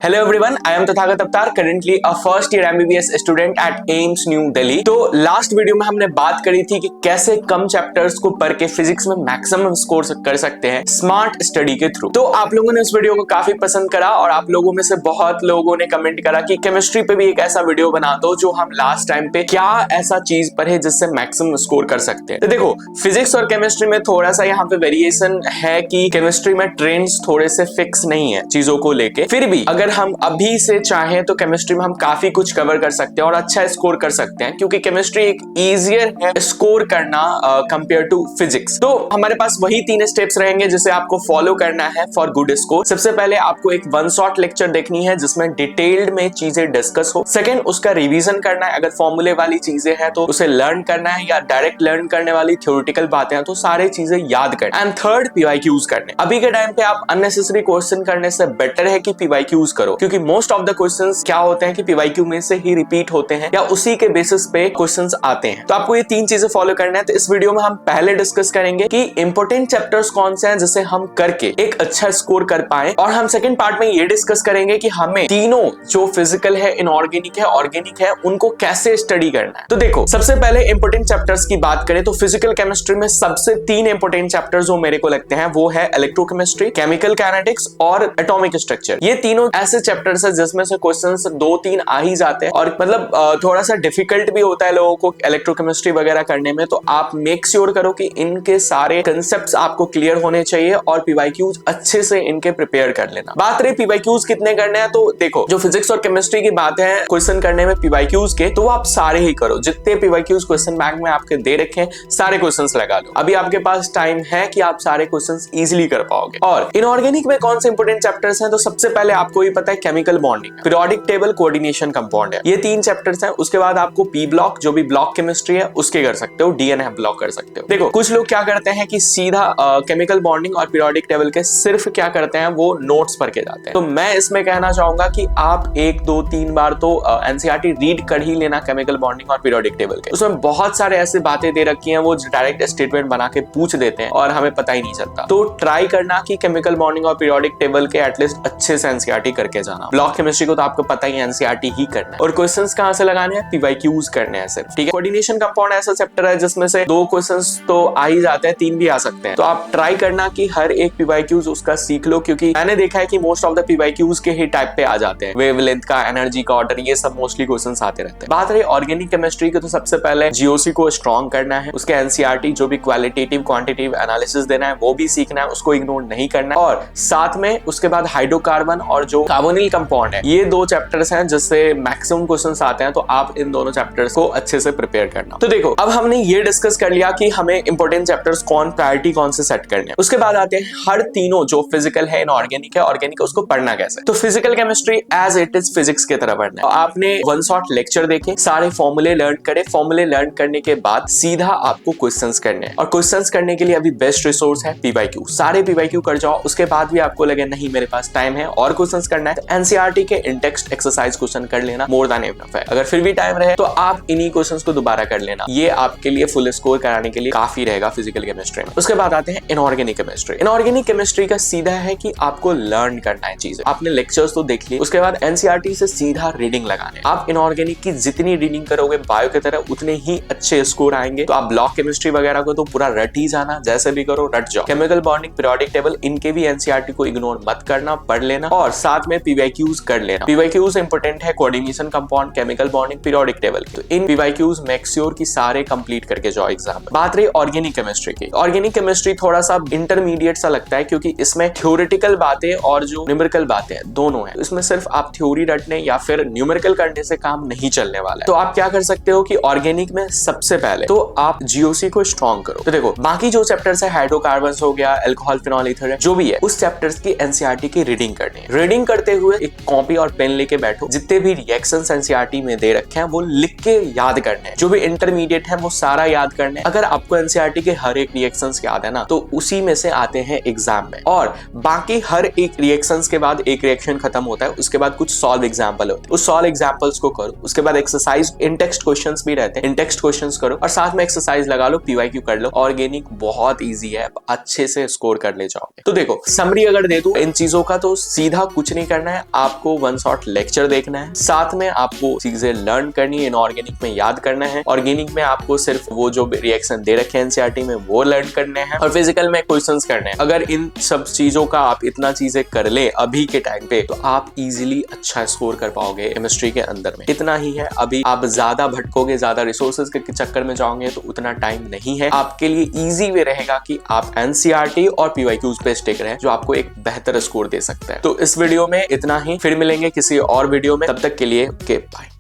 Hello everyone, I am Tathagata अवतार, currently a first year MBBS student at AIIMS new Delhi. तो last video में हमने बात करी थी कि कैसे कम चैप्टर्स को पढ़ के फिजिक्स में मैक्सिमम स्कोर कर सकते हैं स्मार्ट स्टडी के थ्रू। तो आप लोगों ने उस वीडियो को काफी पसंद करा और आप लोगों में से बहुत लोगों ने कमेंट करा कि केमिस्ट्री पे भी एक ऐसा वीडियो बना दो जो हम लास्ट टाइम पे क्या ऐसा चीज पढ़े जिससे मैक्सिमम स्कोर कर सकते हैं। तो देखो, फिजिक्स और केमिस्ट्री में थोड़ा सा यहाँ पे वेरिएशन है कि केमिस्ट्री में ट्रेंड्स थोड़े से फिक्स नहीं है चीजों को लेके। फिर भी अगर हम अभी से चाहें तो केमिस्ट्री में हम काफी कुछ कवर कर सकते हैं और अच्छा स्कोर कर सकते हैं, क्योंकि केमिस्ट्री एक इजियर है स्कोर करना कंपेयर टू फिजिक्स। तो हमारे पास वही 3 स्टेप्स रहेंगे जिसे आपको फॉलो करना है फॉर गुड स्कोर। सबसे पहले आपको एक वन शॉट लेक्चर देखनी है जिसमें डिटेल्ड में चीजें डिस्कस हो। सेकंड, उसका रिवीजन करना है। अगर फॉर्मूले वाली चीजें हैं तो उसे लर्न करना है, या डायरेक्ट लर्न करने वाली थ्योरेटिकल बातें हैं तो सारी चीजें याद करना। एंड थर्ड, पीवाईक्यूज करने। अभी के टाइम पे आप अननेसेसरी क्वेश्चन करने से बेटर है कि पीवाईक्यूज करो, क्योंकि मोस्ट ऑफ द क्वेश्चंस क्या होते हैं कि पीवाईक्यू में से ही रिपीट होते हैं या उसी के बेसिस पे क्वेश्चंस आते हैं। तो आपको ये 3 चीजें फॉलो करना है। तो इस वीडियो में हम पहले डिस्कस करेंगे कि इंपॉर्टेंट चैप्टर्स कौन से हैं जिसे हम करके एक अच्छा स्कोर कर पाए, और हम सेकंड पार्ट में ये डिस्कस करेंगे कि हमें तीनों जो फिजिकल है, इनऑर्गेनिक है, ऑर्गेनिक है, उनको कैसे स्टडी करना है। तो देखो, सबसे पहले इंपॉर्टेंट चैप्टर्स की बात करें तो फिजिकल केमिस्ट्री में सबसे 3 इंपॉर्टेंट चैप्टर्स जो मेरे को लगते हैं वो है इलेक्ट्रोकेमिस्ट्री, केमिकल काइनेटिक्स और एटॉमिक स्ट्रक्चर। ये तीनों ऐसे चैप्टर्स है जिसमें से क्वेश्चंस 2-3 आ ही जाते हैं, और मतलब थोड़ा सा डिफिकल्ट भी होता है लोगों को इलेक्ट्रोकेमिस्ट्री वगैरह करने में। तो आप मेक श्योर करो कि इनके सारे कंसेप्ट्स आपको क्लियर होने चाहिए और पीवाईक्यूज अच्छे से इनके प्रिपेयर कर लेना। बात रही पीवाईक्यूज कितने करने हैं, तो देखो, जो फिजिक्स और केमिस्ट्री की बात है क्वेश्चन करने में पीवाईक्यूज के, तो आप सारे ही करो। जितने पीवाईक्यूज क्वेश्चन बैंक में आपके दे रखे हैं सारे क्वेश्चंस लगा लो। अभी आपके पास टाइम है कि आप सारे क्वेश्चंस इजीली कर पाओगे। और इनऑर्गेनिक में कौन से इंपॉर्टेंट चैप्टर्स हैं, तो सबसे पहले आपको ये पता है chemical bonding, periodic table, coordination, compound है। ये 3 चैप्टर्स हैं। उसके बाद आपको पी ब्लॉक, जो भी ब्लॉक केमिस्ट्री है उसके कर सकते हो, डीएनए ब्लॉक कर सकते हो। देखो, कुछ लोग क्या करते हैं कि सीधा केमिकल बॉन्डिंग और पीरियोडिक टेबल के सिर्फ क्या करते हैं, वो नोट्स पढ़ के जाते हैं। तो मैं इसमें कहना चाहूंगा कि आप 1, 2, 3 बार तो एनसीईआरटी रीड कर ही लेना केमिकल बॉन्डिंग और पीरियोडिक टेबल के। उसमें बहुत सारे ऐसे बातें दे रखी हैं वो डायरेक्ट स्टेटमेंट बना के पूछ देते हैं और हमें पता ही नहीं चलता। तो ट्राई करना कि केमिकल बॉन्डिंग और पीरियोडिक टेबल के एटलीस्ट अच्छे से एनसीईआरटी करके जाना। ब्लॉक केमिस्ट्री को तो आपको पता ही है एनसीईआरटी ही करना है। और क्वेश्चंस कहां से लगाने हैं, पीवाईक्यूज करने हैं सिर्फ, ठीक है। कोऑर्डिनेशन कंपाउंड ऐसा चैप्टर है जिसमें से 2 क्वेश्चंस तो आ ही जाते हैं, 3 भी आ सकते हैं। तो आप ट्राई करना कि हर एक पीवाईक्यूज उसका सीख लो, क्योंकि मैंने देखा है कि मोस्ट ऑफ द पीवाईक्यूज के ही टाइप पे आ जाते हैं। वेवलेंथ का, एनर्जी का ऑर्डर, ये सब मोस्टली क्वेश्चंस आते रहते हैं। बात रही ऑर्गेनिक केमिस्ट्री की, तो सबसे पहले जीओसी को स्ट्रॉन्ग करना है। उसके एनसीईआरटी जो भी क्वालिटेटिव क्वांटिटेटिव एनालिसिस देना है वो भी सीखना है, उसको इग्नोर नहीं करना है। और साथ में उसके बाद हाइड्रोकार्बन और जो कार्बोनिल कंपाउंड है, ये 2 चैप्टर्स हैं जिससे मैक्सिमम क्वेश्चंस आते हैं। तो आप इन दोनों चैप्टर्स को अच्छे से प्रिपेयर करना। तो देखो, अब हमने ये डिस्कस कर लिया कि हमें इंपॉर्टेंट चैप्टर्स प्रायोरिटी कौन से सेट करने हैं। उसके बाद आते हैं हर तीनों जो फिजिकल है, इनऑर्गेनिक है, ऑर्गेनिक है, उसको पढ़ना कैसे। तो physical chemistry as it is physics की तरह पढ़ना है। आपने वन शॉट लेक्चर देखे, सारे फॉर्मूले लर्न करे। फॉर्मूले लर्न करने के बाद सीधा आपको क्वेश्चंस करने हैं, और क्वेश्चंस करने के लिए अभी बेस्ट रिसोर्स है पीवाईक्यू। सारे पीवाईक्यू कर जाओ। उसके बाद भी आपको लगे नहीं मेरे पास टाइम है और क्वेश्चंस करना है, तो एनसीईआरटी के इन टेक्स्ट एक्सरसाइज क्वेश्चन कर लेना, मोर देन इनफ है। अगर फिर भी टाइम रहे तो आप इन्हीं क्वेश्चंस को दोबारा कर लेना, ये आपके लिए फुल स्कोर कराने के लिए काफी रहेगा फिजिकल केमिस्ट्री में। उसके बाद आते हैं इनऑर्गेनिक केमिस्ट्री। इनऑर्गेनिक केमिस्ट्री का सीधा है कि आपको लर्न करना है चीजें। आपने लेक्चर्स तो देख लिए, उसके बाद एनसीईआरटी से सीधा रीडिंग लगाने। आप इनऑर्गेनिक की जितनी रीडिंग करोगे बायो की तरह, उतने ही अच्छे स्कोर आएंगे। तो आप ब्लॉक केमिस्ट्री वगैरह को तो पूरा रट ही जाना, जैसे भी करो रट जाओ। केमिकल बॉन्डिंग, पीरियोडिक टेबल, इनके भी एनसीईआरटी को इग्नोर मत करना, पढ़ लेना, और साथ में पीवाईक्यूज कर लेना। पीवाईक्यूज इंपॉर्टेंट है, coordination compound, chemical bonding, periodic table. तो इन पीवाईक्यूज मेक श्योर कि सारे कंप्लीट करके जाओ एग्जाम में। बात रही ऑर्गेनिक केमिस्ट्री की। ऑर्गेनिक केमिस्ट्री थोड़ा सा इंटरमीडिएट सा लगता है, क्योंकि इसमें थ्योरेटिकल बातें और जो न्यूमेरिकल बातें हैं दोनों हैं। इसमें सिर्फ आप थ्योरी रटने या फिर न्यूमेरिकल करने से काम नहीं चलने वाला है। तो आप क्या कर सकते हो कि ऑर्गेनिक में सबसे पहले तो आप जीओसी को स्ट्रॉन्ग करो। तो देखो, बाकी जो चैप्टर्स है, हाइड्रोकार्बन्स हो गया, अल्कोहल, फिनॉल, ईथर, जो भी है, उस चैप्टर्स की एनसीईआरटी की रीडिंग करनी है। रीडिंग करते हुए एक कॉपी और पेन लेके बैठो, जितने भी रिएक्शंस एनसीईआरटी में दे रखे हैं वो लिख के याद करने हैं। जो भी इंटरमीडिएट है वो सारा याद करने। अगर आपको एनसीईआरटी के हर एक रिएक्शंस याद है ना, तो उसी में से आते हैं एग्जाम में। और बाकी हर एक रिएक्शंस के बाद एक रिएक्शन खत्म होता है, उसके बाद कुछ सॉल्व एग्जाम्पल होते हैं, उस सॉल्व एग्जाम्पल्स को करो। उसके बाद एक्सरसाइज, इन टेक्स्ट क्वेश्चंस भी रहते हैं, इन टेक्स्ट क्वेश्चंस करो, और साथ में एक्सरसाइज लगा लो, पीवाईक्यू कर लो। ऑर्गेनिक बहुत इजी है, अच्छे से स्कोर कर ले जाओगे। तो देखो, समरी अगर दे दूं इन चीजों का, तो सीधा कुछ नहीं करना है, आपको वन शॉट लेक्चर देखना है, साथ में आपको चीजें लर्न करनी है, इनऑर्गेनिक में याद करना है, ऑर्गेनिक में आपको सिर्फ वो जो रिएक्शन दे रखे हैं एनसीईआरटी में वो लर्न करने हैं, और फिजिकल में क्वेश्चंस करने हैं। अगर इन सब चीजों का आप इतना चीजें कर ले अभी के टाइम पे तो आप इजीली अच्छा स्कोर कर पाओगे केमिस्ट्री के अंदर में। इतना ही है, अभी आप ज्यादा भटकोगे, ज्यादा रिसोर्सेज के चक्कर में जाओगे तो उतना टाइम नहीं है। आपके लिए इजी वे रहेगा कि आप एनसीईआरटी और पीवाईक्यूज पे स्टिक रहें, जो आपको एक बेहतर स्कोर दे सकता है। तो इस वीडियो में इतना ही, फिर मिलेंगे किसी और वीडियो में, तब तक के लिए बाय।